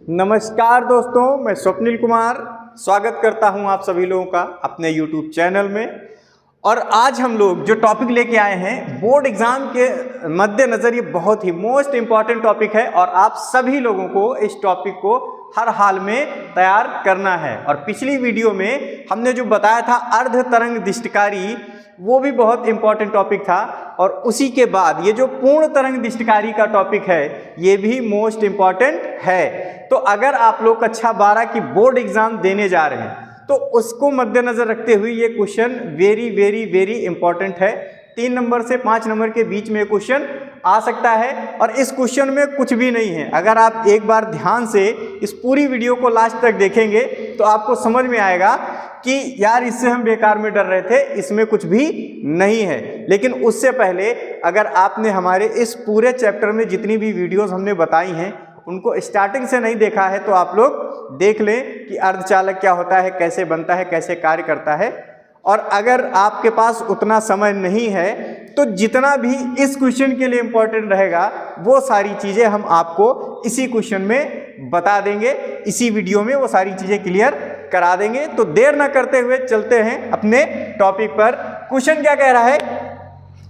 नमस्कार दोस्तों, मैं स्वप्निल कुमार स्वागत करता हूं आप सभी लोगों का अपने YouTube चैनल में। और आज हम लोग जो टॉपिक लेके आए हैं बोर्ड एग्जाम के मद्देनज़र, ये बहुत ही मोस्ट इम्पॉर्टेंट टॉपिक है और आप सभी लोगों को इस टॉपिक को हर हाल में तैयार करना है। और पिछली वीडियो में हमने जो बताया था अर्ध तरंग दिष्टकारी, वो भी बहुत इंपॉर्टेंट टॉपिक था। और उसी के बाद ये जो पूर्ण तरंग दिष्टकारी का टॉपिक है, ये भी मोस्ट इम्पॉर्टेंट है। तो अगर आप लोग कक्षा 12 की बोर्ड एग्जाम देने जा रहे हैं तो उसको मद्देनजर रखते हुए ये question very very very important है। 3 नंबर से 5 नंबर के बीच में क्वेश्चन आ सकता है और इस क्वेश्चन में कुछ भी नहीं है। अगर आप एक बार ध्यान से इस पूरी वीडियो को लास्ट तक देखेंगे तो आपको समझ में आएगा कि यार इससे हम बेकार में डर रहे थे, इसमें कुछ भी नहीं है। लेकिन उससे पहले अगर आपने हमारे इस पूरे चैप्टर में जितनी भी वीडियोस हमने बताई हैं उनको स्टार्टिंग से नहीं देखा है तो आप लोग देख लें कि अर्धचालक क्या होता है, कैसे बनता है, कैसे कार्य करता है। और अगर आपके पास उतना समय नहीं है तो जितना भी इस क्वेश्चन के लिए इम्पोर्टेंट रहेगा वो सारी चीज़ें हम आपको इसी क्वेश्चन में बता देंगे, इसी वीडियो में वो सारी चीज़ें क्लियर करा देंगे। तो देर ना करते हुए चलते हैं अपने टॉपिक पर। क्वेश्चन क्या कह रहा है?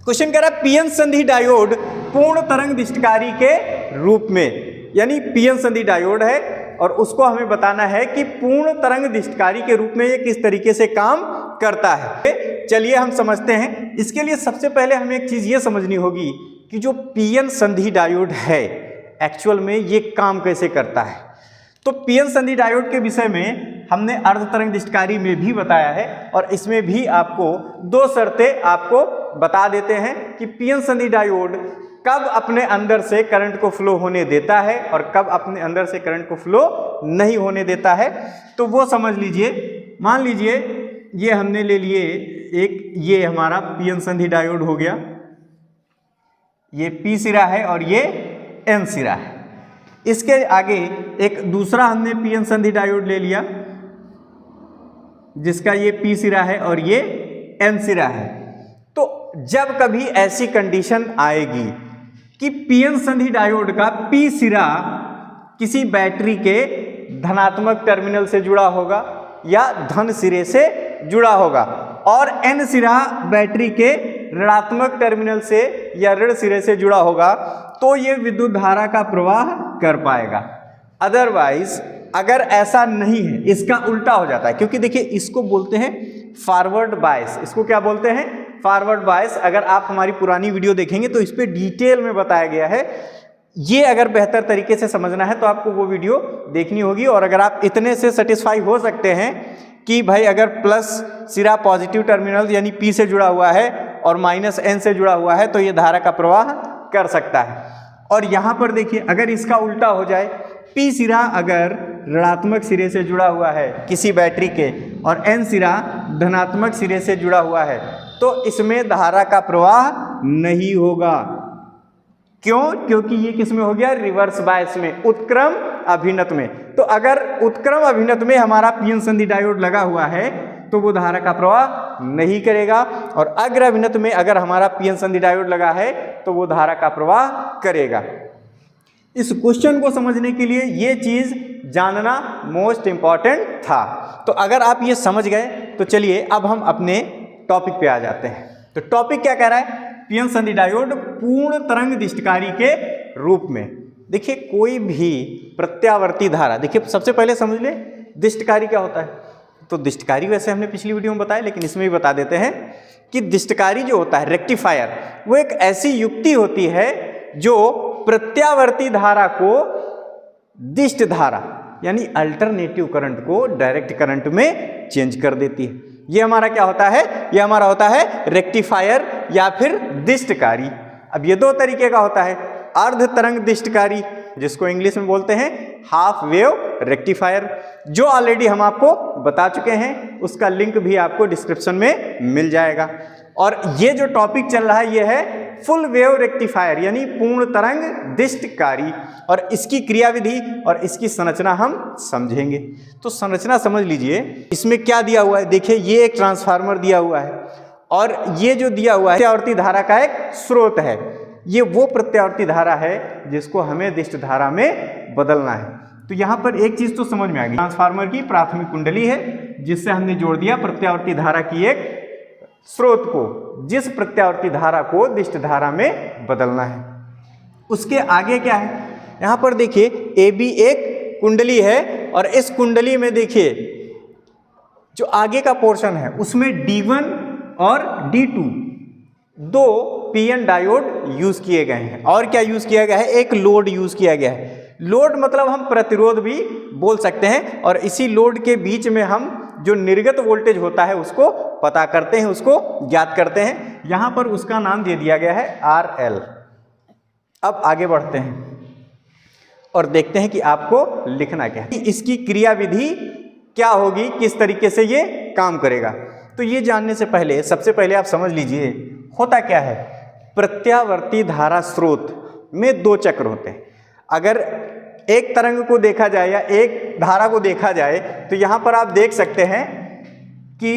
क्वेश्चन कह रहा है पीएन संधि डायोड पूर्ण तरंग दिष्टकारी के रूप में, यानी पीएन संधि डायोड है और उसको हमें बताना है कि पूर्ण तरंग दिष्टकारी के रूप में ये किस तरीके से काम करता है। चलिए हम समझते हैं। इसके लिए सबसे पहले हमें एक चीज़ ये समझनी होगी कि जो पीएन संधि डायोड है एक्चुअल में ये काम कैसे करता है। तो पीएन संधि डायोड के विषय में हमने अर्ध तरंग दिष्टकारी में भी बताया है और इसमें भी आपको 2 शर्तें आपको बता देते हैं कि पीएन संधि डायोड कब अपने अंदर से करंट को फ्लो होने देता है और कब अपने अंदर से करंट को फ्लो नहीं होने देता है। तो वो समझ लीजिए। मान लीजिए ये हमने ले लिए एक, ये हमारा पीएन संधि डायोड हो गया, ये पी सिरा है और ये एन सिरा है। इसके आगे एक दूसरा हमने पीएन संधि डायोड ले लिया जिसका ये पी सिरा है और ये एन सिरा है। तो जब कभी ऐसी कंडीशन आएगी कि पीएन संधि डायोड का पी सिरा किसी बैटरी के धनात्मक टर्मिनल से जुड़ा होगा या धन सिरे से जुड़ा होगा और एन सिरा बैटरी के ऋणात्मक टर्मिनल से या ऋण सिरे से जुड़ा होगा, तो ये विद्युत धारा का प्रवाह कर पाएगा। अदरवाइज अगर ऐसा नहीं है, इसका उल्टा हो जाता है। क्योंकि देखिए इसको बोलते हैं फॉरवर्ड बायस। इसको क्या बोलते हैं? Forward bias. अगर आप हमारी पुरानी वीडियो देखेंगे तो इस पर डिटेल में बताया गया है। ये अगर बेहतर तरीके से समझना है तो आपको वो वीडियो देखनी होगी। और अगर आप इतने से सेटिस्फाई हो सकते हैं कि भाई अगर प्लस सिरा पॉजिटिव टर्मिनल यानी पी से जुड़ा हुआ है और माइनस एन से जुड़ा हुआ है तो ये धारा का प्रवाह कर सकता है। और यहाँ पर देखिए अगर इसका उल्टा हो जाए, पी सिरा अगर ऋणात्मक सिरे से जुड़ा हुआ है किसी बैटरी के और एन सिरा धनात्मक सिरे से जुड़ा हुआ है तो इसमें धारा का प्रवाह नहीं होगा। क्यों? क्योंकि ये किस में हो गया? रिवर्स बायस में, उत्क्रम अभिनत में। तो अगर उत्क्रम अभिनत में हमारा पीएन संधि डायोड लगा हुआ है तो वो धारा का प्रवाह नहीं करेगा और अग्र अभिनत में अगर हमारा पीएन संधि डायोड लगा है तो वो धारा का प्रवाह करेगा। इस क्वेश्चन को समझने के लिए ये चीज जानना मोस्ट इंपॉर्टेंट था। तो अगर आप ये समझ गए तो चलिए अब हम अपने टॉपिक पे आ जाते हैं। तो टॉपिक क्या कह रहा है? पीएन संधि डायोड पूर्ण तरंग दिष्टकारी के रूप में। देखिए कोई भी प्रत्यावर्ती धारा, देखिए सबसे पहले समझ ले दिष्टकारी क्या होता है। तो दिष्टकारी वैसे हमने पिछली वीडियो में बताया लेकिन इसमें भी बता देते हैं कि दिष्टकारी जो होता है, रेक्टिफायर, वो एक ऐसी युक्ति होती है जो प्रत्यावर्ती धारा को दिष्ट धारा यानी अल्टरनेटिव करंट को डायरेक्ट करंट में चेंज कर देती है। ये हमारा क्या होता है? ये हमारा होता है रेक्टिफायर या फिर दिष्टकारी। अब ये 2 तरीके का होता है, अर्ध तरंग दिष्टकारी जिसको इंग्लिश में बोलते हैं हाफ वेव रेक्टिफायर, जो ऑलरेडी हम आपको बता चुके हैं, उसका लिंक भी आपको डिस्क्रिप्शन में मिल जाएगा। और ये जो टॉपिक चल रहा है ये है फुल वेव रेक्टिफायर यानी पूर्ण तरंग दिष्टकारी। और इसकी क्रियाविधि और इसकी संरचना हम समझेंगे। तो संरचना समझ लीजिए। इसमें क्या दिया हुआ है? देखिए ये एक ट्रांसफार्मर दिया हुआ है और ये जो दिया हुआ है प्रत्यावर्ती धारा का एक स्रोत है। ये वो प्रत्यावर्ती धारा है जिसको हमें दिष्ट धारा में बदलना है। तो यहाँ पर एक चीज तो समझ में आ गई, ट्रांसफार्मर की प्राथमिक कुंडली है जिससे हमने जोड़ दिया प्रत्यावर्ती धारा की एक स्रोत को, जिस प्रत्यावर्ती धारा को दिष्ट धारा में बदलना है। उसके आगे क्या है, यहाँ पर देखिए ए बी एक कुंडली है और इस कुंडली में देखिए जो आगे का पोर्शन है उसमें D1 और D2 दो पीएन डायोड यूज किए गए हैं। और क्या यूज किया गया है, एक लोड यूज किया गया है। लोड मतलब हम प्रतिरोध भी बोल सकते हैं, और इसी लोड के बीच में हम जो निर्गत वोल्टेज होता है उसको पता करते हैं, उसको ज्ञात करते हैं। यहां पर उसका नाम दे दिया गया है RL। अब आगे बढ़ते हैं और देखते हैं कि आपको लिखना क्या है, इसकी क्रियाविधि क्या होगी, किस तरीके से ये काम करेगा। तो ये जानने से पहले सबसे पहले आप समझ लीजिए होता क्या है। प्रत्यावर्ती धारा स्रोत में दो चक्र होते हैं। अगर एक तरंग को देखा जाए या एक धारा को देखा जाए तो यहां पर आप देख सकते हैं कि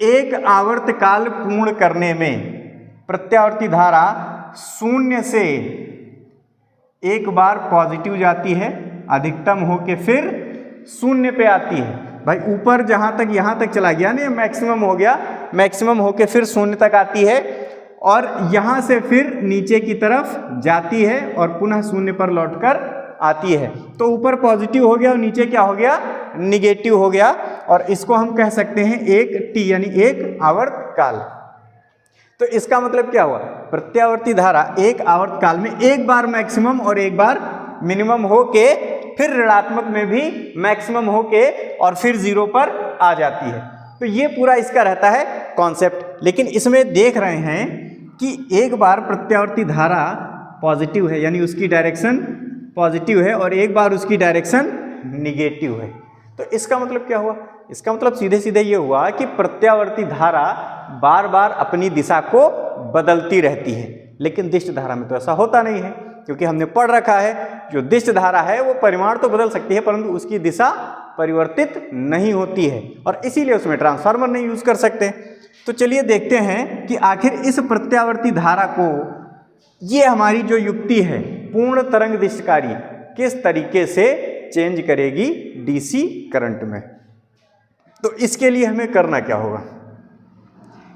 एक आवर्तकाल पूर्ण करने में प्रत्यावर्ती धारा शून्य से एक बार पॉजिटिव जाती है, अधिकतम होके फिर शून्य पे आती है। भाई ऊपर जहां तक यहां तक चला गया ना, मैक्सिमम हो गया, मैक्सिमम होके फिर शून्य तक आती है और यहां से फिर नीचे की तरफ जाती है और पुनः शून्य पर लौटकर आती है। तो ऊपर पॉजिटिव हो गया और नीचे क्या हो गया, निगेटिव हो गया। और इसको हम कह सकते हैं एक टी यानी एक आवर्तकाल। तो इसका मतलब क्या हुआ, प्रत्यावर्ती धारा एक आवर्तकाल में एक बार मैक्सिमम और एक बार मिनिमम होके फिर ऋणात्मक में भी मैक्सिमम होके और फिर जीरो पर आ जाती है। तो ये पूरा इसका रहता है कॉन्सेप्ट। लेकिन इसमें देख रहे हैं कि एक बार प्रत्यावर्ती धारा पॉजिटिव है यानी उसकी डायरेक्शन पॉजिटिव है और एक बार उसकी डायरेक्शन निगेटिव है। तो इसका मतलब क्या हुआ, इसका मतलब सीधे सीधे ये हुआ कि प्रत्यावर्ती धारा बार बार अपनी दिशा को बदलती रहती है। लेकिन दिष्ट धारा में तो ऐसा होता नहीं है, क्योंकि हमने पढ़ रखा है जो दिष्ट धारा है वो परिमाण तो बदल सकती है परंतु उसकी दिशा परिवर्तित नहीं होती है, और इसीलिए उसमें ट्रांसफार्मर नहीं यूज कर सकते। तो चलिए देखते हैं कि आखिर इस प्रत्यावर्ती धारा को ये हमारी जो युक्ति है पूर्ण तरंग दिष्टकारी किस तरीके से चेंज करेगी डीसी करंट में। तो इसके लिए हमें करना क्या होगा,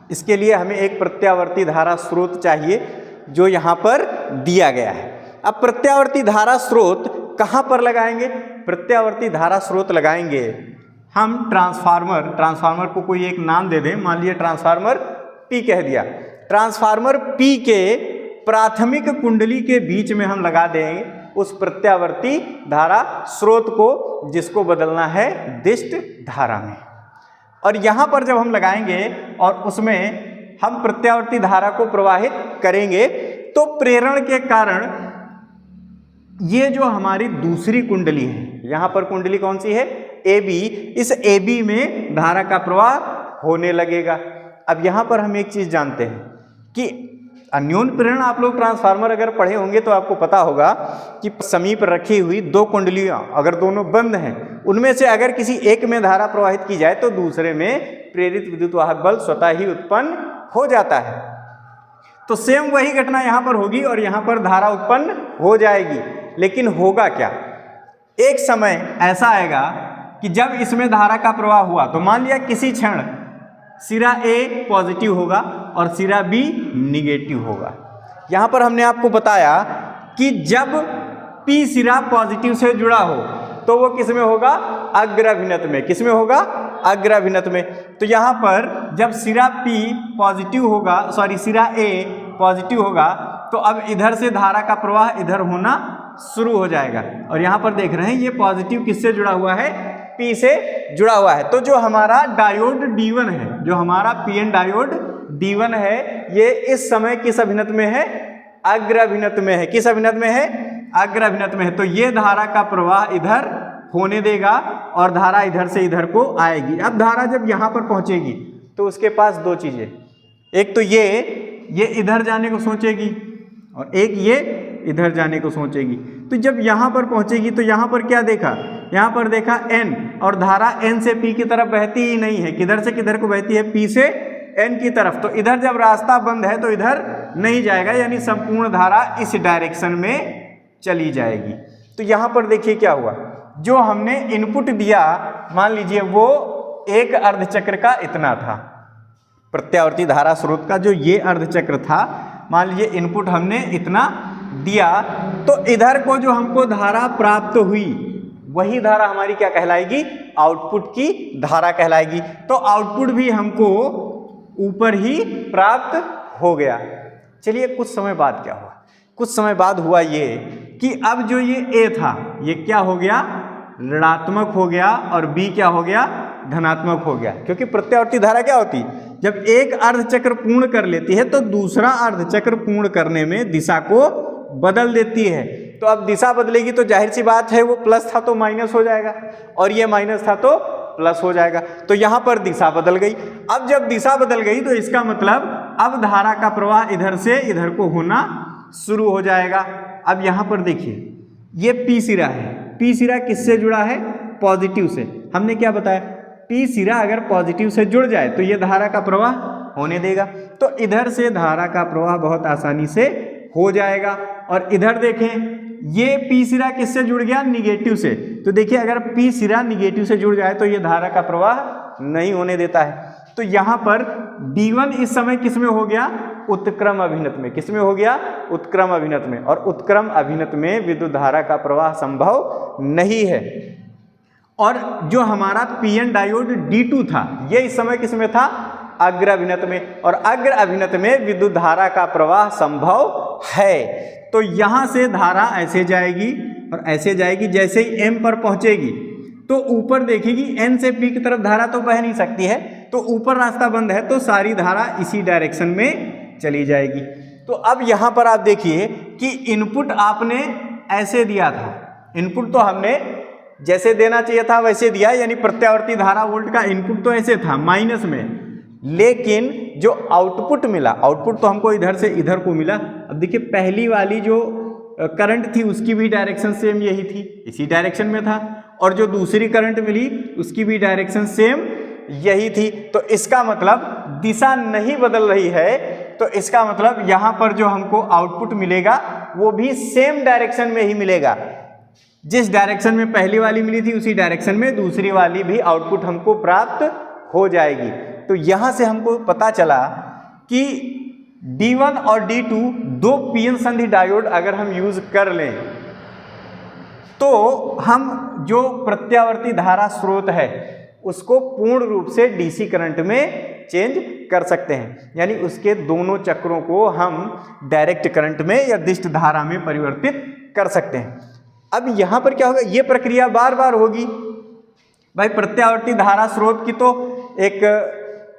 इसके लिए हमें एक प्रत्यावर्ती धारा स्रोत चाहिए जो यहाँ पर दिया गया है। अब प्रत्यावर्ती धारा स्रोत कहाँ पर लगाएंगे, प्रत्यावर्ती धारा स्रोत लगाएंगे हम ट्रांसफार्मर को कोई एक नाम दे दें, मान लीजिए ट्रांसफार्मर P कह दिया। ट्रांसफार्मर P के प्राथमिक कुंडली के बीच में हम लगा देंगे उस प्रत्यावर्ती धारा स्रोत को जिसको बदलना है दिष्ट धारा में। और यहाँ पर जब हम लगाएंगे और उसमें हम प्रत्यावर्ती धारा को प्रवाहित करेंगे तो प्रेरण के कारण ये जो हमारी दूसरी कुंडली है, यहाँ पर कुंडली कौन सी है AB, इस AB में धारा का प्रवाह होने लगेगा। अब यहाँ पर हम एक चीज जानते हैं कि अन्योन प्रेरण, आप लोग ट्रांसफार्मर अगर पढ़े होंगे तो आपको पता होगा कि समीप रखी हुई दो कुंडलियां अगर दोनों बंद हैं उनमें से अगर किसी एक में धारा प्रवाहित की जाए तो दूसरे में प्रेरित विद्युत वाहक बल स्वतः ही उत्पन्न हो जाता है। तो सेम वही घटना यहाँ पर होगी और यहाँ पर धारा उत्पन्न हो जाएगी। लेकिन होगा क्या, एक समय ऐसा आएगा कि जब इसमें धारा का प्रवाह हुआ तो मान लिया किसी क्षण सिरा A पॉजिटिव होगा और सिरा B निगेटिव होगा। यहाँ पर हमने आपको बताया कि जब P सिरा पॉजिटिव से जुड़ा हो तो वो किस में होगा, अग्राभिनत में। किस में होगा, अग्राभिनत में। तो यहाँ पर जब सिरा P पॉजिटिव होगा, सिरा A पॉजिटिव होगा तो अब इधर से धारा का प्रवाह इधर होना शुरू हो जाएगा। और यहाँ पर देख रहे हैं ये पॉजिटिव किससे जुड़ा हुआ है, P से जुड़ा हुआ है। तो जो हमारा डायोड D1 है, जो हमारा PN डायोड D1 है, ये इस समय किस अभिनत में है, अग्राभिनत में है। किस अभिनत में है, अग्राभिनत में है। तो ये धारा का प्रवाह इधर होने देगा और धारा इधर से इधर को आएगी। अब धारा जब यहाँ पर पहुंचेगी तो उसके पास दो चीजें, एक तो ये इधर जाने को सोचेगी और एक ये इधर जाने को सोचेगी। तो जब यहाँ पर पहुंचेगी तो यहाँ पर क्या देखा, यहाँ पर देखा N, और धारा N से P की तरफ बहती ही नहीं है। किधर से किधर को बहती है, P से N की तरफ। तो इधर जब रास्ता बंद है तो इधर नहीं जाएगा, यानी संपूर्ण धारा इस डायरेक्शन में चली जाएगी। तो तो यहाँ पर देखिए क्या हुआ, जो हमने इनपुट दिया मान लीजिए वो एक अर्धचक्र का इतना था, प्रत्यावर्ती धारा स्रोत का जो ये अर्धचक्र था, मान लीजिए इनपुट हमने इतना दिया, तो इधर को जो हमको धारा प्राप्त हुई वही धारा हमारी क्या कहलाएगी, आउटपुट की धारा कहलाएगी। तो आउटपुट भी हमको ऊपर ही प्राप्त हो गया। चलिए कुछ समय बाद क्या हुआ, कुछ समय बाद हुआ ये कि अब जो ये ए था ये क्या हो गया, ऋणात्मक हो गया, और बी क्या हो गया, धनात्मक हो गया। क्योंकि प्रत्यावर्ती धारा क्या होती, जब एक अर्धचक्र पूर्ण कर लेती है तो दूसरा अर्धचक्र पूर्ण करने में दिशा को बदल देती है। तो अब दिशा बदलेगी तो जाहिर सी बात है वो प्लस था तो माइनस हो जाएगा, और ये माइनस था तो प्लस हो जाएगा। तो यहाँ पर दिशा बदल गई। अब जब दिशा बदल गई तो इसका मतलब अब धारा का प्रवाह इधर से इधर को होना शुरू हो जाएगा। अब यहाँ पर देखिए ये पी सिरा है, पी सिरा किससे जुड़ा है, पॉजिटिव से। हमने क्या बताया, पी सिरा अगर पॉजिटिव से जुड़ जाए तो ये धारा का प्रवाह होने देगा। तो इधर से धारा का प्रवाह बहुत आसानी से हो जाएगा। और इधर देखें ये पी सिरा किससे जुड़ गया, निगेटिव से। तो देखिए अगर पी सिरा निगेटिव से जुड़ जाए तो ये धारा का प्रवाह नहीं होने देता है। तो यहाँ पर D1 इस समय किस में हो गया, उत्क्रम अभिनत में। किस में हो गया, उत्क्रम अभिनत में। और उत्क्रम अभिनत में विद्युत धारा का प्रवाह संभव नहीं है। और जो हमारा पीएन डायोड D2 था ये इस समय किस में था, अग्र अभिनत में। और अग्र अभिनत में विद्युत धारा का प्रवाह संभव है। तो यहाँ से धारा ऐसे जाएगी और ऐसे जाएगी, जैसे ही M पर पहुँचेगी तो ऊपर देखेगी N से P की तरफ धारा तो बह नहीं सकती है, तो ऊपर रास्ता बंद है, तो सारी धारा इसी डायरेक्शन में चली जाएगी। तो अब यहाँ पर आप देखिए कि इनपुट आपने ऐसे दिया था, इनपुट तो हमने जैसे देना चाहिए था वैसे दिया, यानी प्रत्यावर्ती धारा वोल्ट का इनपुट तो ऐसे था माइनस में, लेकिन जो आउटपुट मिला, आउटपुट तो हमको इधर से इधर को मिला। अब देखिए पहली वाली जो करंट थी उसकी भी डायरेक्शन सेम यही थी, इसी डायरेक्शन में था, और जो दूसरी करंट मिली उसकी भी डायरेक्शन सेम यही थी। तो इसका मतलब दिशा नहीं बदल रही है, तो इसका मतलब यहाँ पर जो हमको आउटपुट मिलेगा वो भी सेम डायरेक्शन में ही मिलेगा। जिस डायरेक्शन में पहली वाली मिली थी उसी डायरेक्शन में दूसरी वाली भी आउटपुट हमको प्राप्त हो जाएगी। तो यहाँ से हमको पता चला कि D1 और D2 दो पीएन संधि डायोड अगर हम यूज कर लें तो हम जो प्रत्यावर्ती धारा स्रोत है उसको पूर्ण रूप से डीसी करंट में चेंज कर सकते हैं, यानी उसके दोनों चक्रों को हम डायरेक्ट करंट में या दिष्ट धारा में परिवर्तित कर सकते हैं। अब यहाँ पर क्या होगा, ये प्रक्रिया बार बार होगी। भाई प्रत्यावर्ती धारा स्रोत की तो एक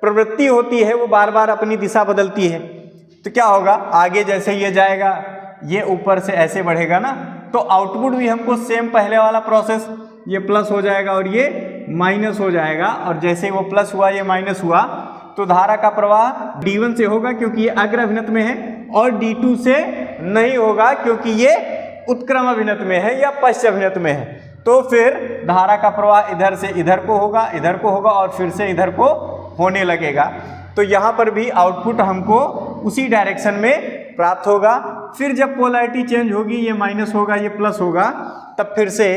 प्रवृत्ति होती है, वो बार बार अपनी दिशा बदलती है। तो क्या होगा, आगे जैसे ये जाएगा ये ऊपर से ऐसे बढ़ेगा ना, तो आउटपुट भी हमको सेम पहले वाला प्रोसेस, ये प्लस हो जाएगा और ये माइनस हो जाएगा, और जैसे वो प्लस हुआ ये माइनस हुआ तो धारा का प्रवाह D1 से होगा क्योंकि ये अग्र अभिनत में है, और D2 से नहीं होगा क्योंकि ये उत्क्रम अभिनत में है या पश्च अभिनत में है। तो फिर धारा का प्रवाह इधर से इधर को होगा, इधर को होगा और फिर से इधर को होने लगेगा। तो यहाँ पर भी आउटपुट हमको उसी डायरेक्शन में प्राप्त होगा। फिर जब पोलैरिटी चेंज होगी, ये माइनस होगा ये प्लस होगा, तब फिर से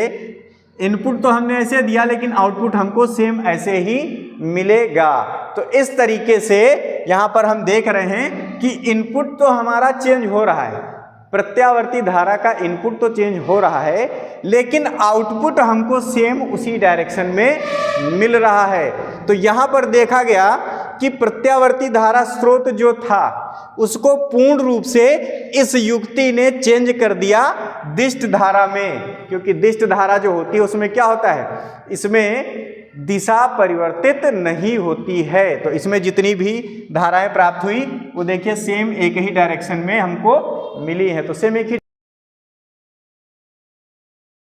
इनपुट तो हमने ऐसे दिया लेकिन आउटपुट हमको सेम ऐसे ही मिलेगा। तो इस तरीके से यहाँ पर हम देख रहे हैं कि इनपुट तो हमारा चेंज हो रहा है, प्रत्यावर्ती धारा का इनपुट तो चेंज हो रहा है, लेकिन आउटपुट हमको सेम उसी डायरेक्शन में मिल रहा है। तो यहाँ पर देखा गया कि प्रत्यावर्ती धारा स्रोत जो था उसको पूर्ण रूप से इस युक्ति ने चेंज कर दिया दिष्ट धारा में, क्योंकि दिष्ट धारा जो होती है उसमें क्या होता है, इसमें दिशा परिवर्तित नहीं होती है। तो इसमें जितनी भी धाराएं प्राप्त हुई वो देखिए सेम एक ही डायरेक्शन में हमको मिली है। तो सेम एक ही